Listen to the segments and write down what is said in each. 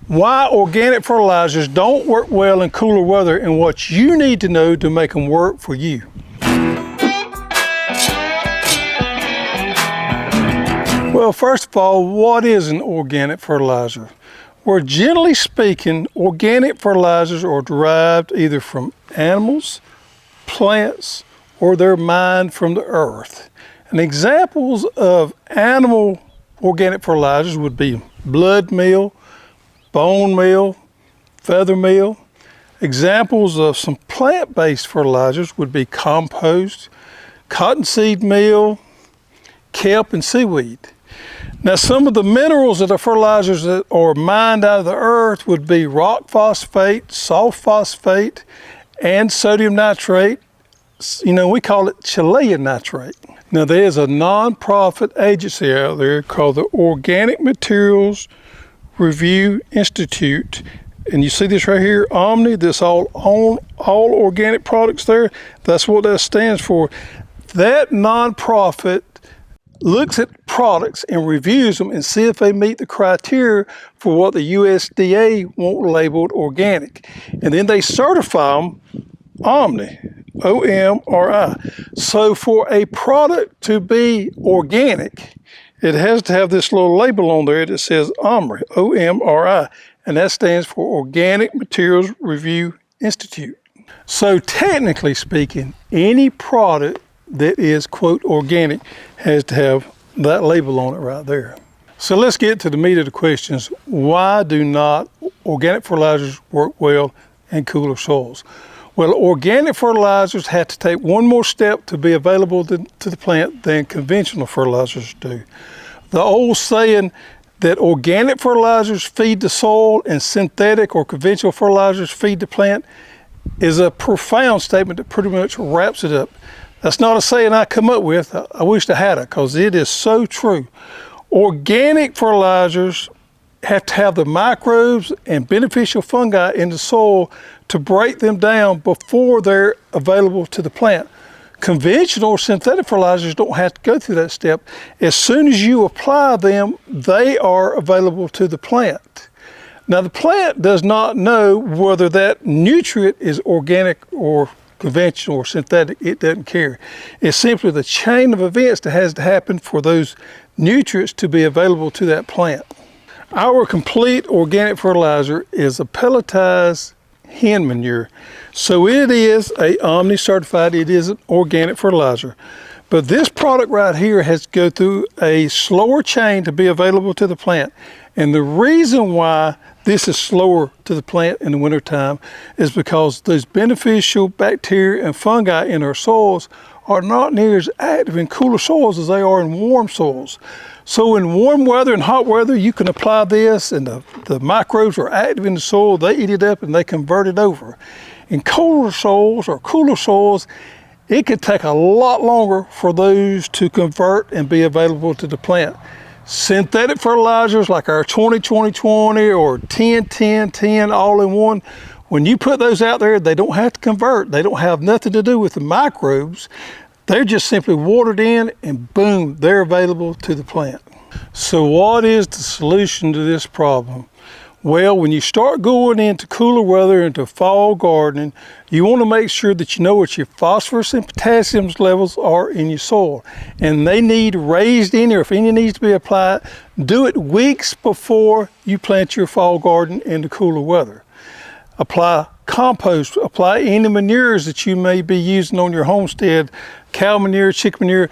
why organic fertilizers don't work well in cooler weather and what you need to know to make them work for you. Well, first of all, what is an organic fertilizer? Well, generally speaking, organic fertilizers are derived either from animals, plants, or they're mined from the earth. And examples of animal organic fertilizers would be blood meal, bone meal, feather meal. Examples of some plant-based fertilizers would be compost, cottonseed meal, kelp, and seaweed. Now, some of the minerals that are fertilizers that are mined out of the earth would be rock phosphate, salt phosphate, and sodium nitrate. You know, we call it Chilean Nitrate. Now, there's a non-profit agency out there called the Organic Materials Review Institute. And you see this right here, OMRI, this all organic products there. That's what that stands for. That non-profit looks at products and reviews them and see if they meet the criteria for what the USDA want labeled organic. And then they certify them OMRI, OMRI. So for a product to be organic, it has to have this little label on there that says OMRI, OMRI, and that stands for Organic Materials Review Institute. So technically speaking, any product that is, quote, organic has to have that label on it right there. So let's get to the meat of the questions. Why do not organic fertilizers work well in cooler soils? Well, organic fertilizers have to take one more step to be available to the plant than conventional fertilizers do. The old saying that organic fertilizers feed the soil and synthetic or conventional fertilizers feed the plant is a profound statement that pretty much wraps it up. That's not a saying I come up with. I wish I had it, because it is so true. Organic fertilizers have to have the microbes and beneficial fungi in the soil to break them down before they're available to the plant. Conventional or synthetic fertilizers don't have to go through that step. As soon as you apply them, they are available to the plant. Now, the plant does not know whether that nutrient is organic or conventional or synthetic. It doesn't care. It's simply the chain of events that has to happen for those nutrients to be available to that plant. Our complete organic fertilizer is a pelletized hen manure. So it is a OMRI certified, it is an organic fertilizer. But this product right here has to go through a slower chain to be available to the plant. And the reason why this is slower to the plant in the wintertime is because those beneficial bacteria and fungi in our soils are not near as active in cooler soils as they are in warm soils. So in warm weather and hot weather, you can apply this and the microbes are active in the soil, they eat it up and they convert it over. In colder soils or cooler soils, it could take a lot longer for those to convert and be available to the plant. Synthetic fertilizers like our 20-20-20 or 10-10-10 all-in-one, when you put those out there, they don't have to convert. They don't have nothing to do with the microbes. They're just simply watered in and boom, they're available to the plant. So what is the solution to this problem? Well, when you start going into cooler weather, into fall gardening, you want to make sure that you know what your phosphorus and potassium levels are in your soil. And they need raised in there. If any needs to be applied, do it weeks before you plant your fall garden into cooler weather. Apply compost, apply any manures that you may be using on your homestead, cow manure, chicken manure.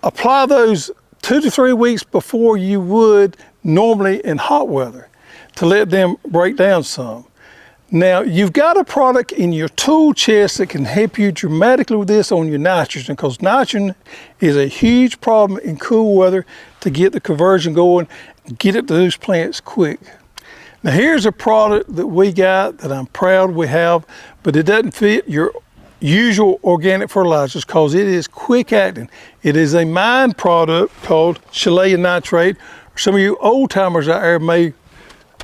Apply those 2 to 3 weeks before you would normally in hot weather, to let them break down some. Now, you've got a product in your tool chest that can help you dramatically with this on your nitrogen, because nitrogen is a huge problem in cool weather to get the conversion going, get it to those plants quick. Now, here's a product that we got that I'm proud we have, but it doesn't fit your usual organic fertilizers because it is quick acting. It is a mine product called Chilean Nitrate. Some of you old timers out there may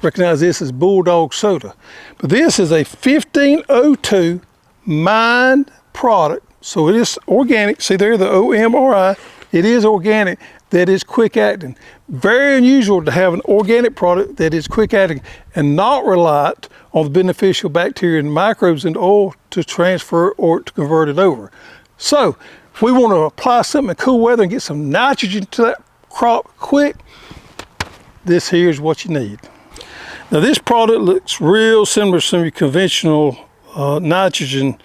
recognize this as Bulldog soda. But this is a 1502 mined product. So it is organic. See there, the OMRI, it is organic. that is quick acting. Very unusual to have an organic product that is quick acting and not reliant on the beneficial bacteria and microbes in the oil to transfer or to convert it over. So if we want to apply something in cool weather and get some nitrogen to that crop quick, this here is what you need. Now this product looks real similar to some of your conventional nitrogen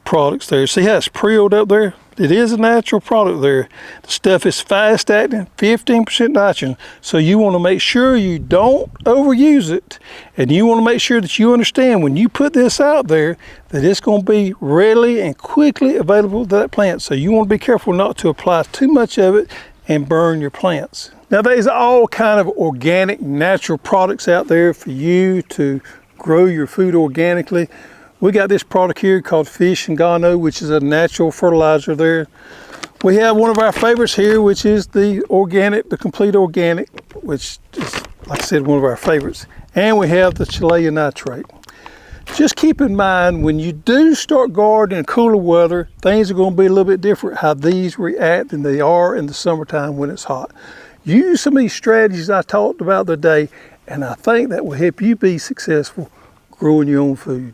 products there. See how it's pre-oiled up there? It is a natural product there. The stuff is fast acting, 15% nitrogen. So you want to make sure you don't overuse it, and you want to make sure that you understand when you put this out there that it's going to be readily and quickly available to that plant. So you want to be careful not to apply too much of it and burn your plants. Now there's all kind of organic, natural products out there for you to grow your food organically. We got this product here called Fish and Gano, which is a natural fertilizer there. We have one of our favorites here, which is the organic, the complete organic, which is, like I said, one of our favorites. And we have the Chilean Nitrate. Just keep in mind, when you do start gardening in cooler weather, things are going to be a little bit different how these react than they are in the summertime when it's hot. Use some of these strategies I talked about today, and I think that will help you be successful growing your own food.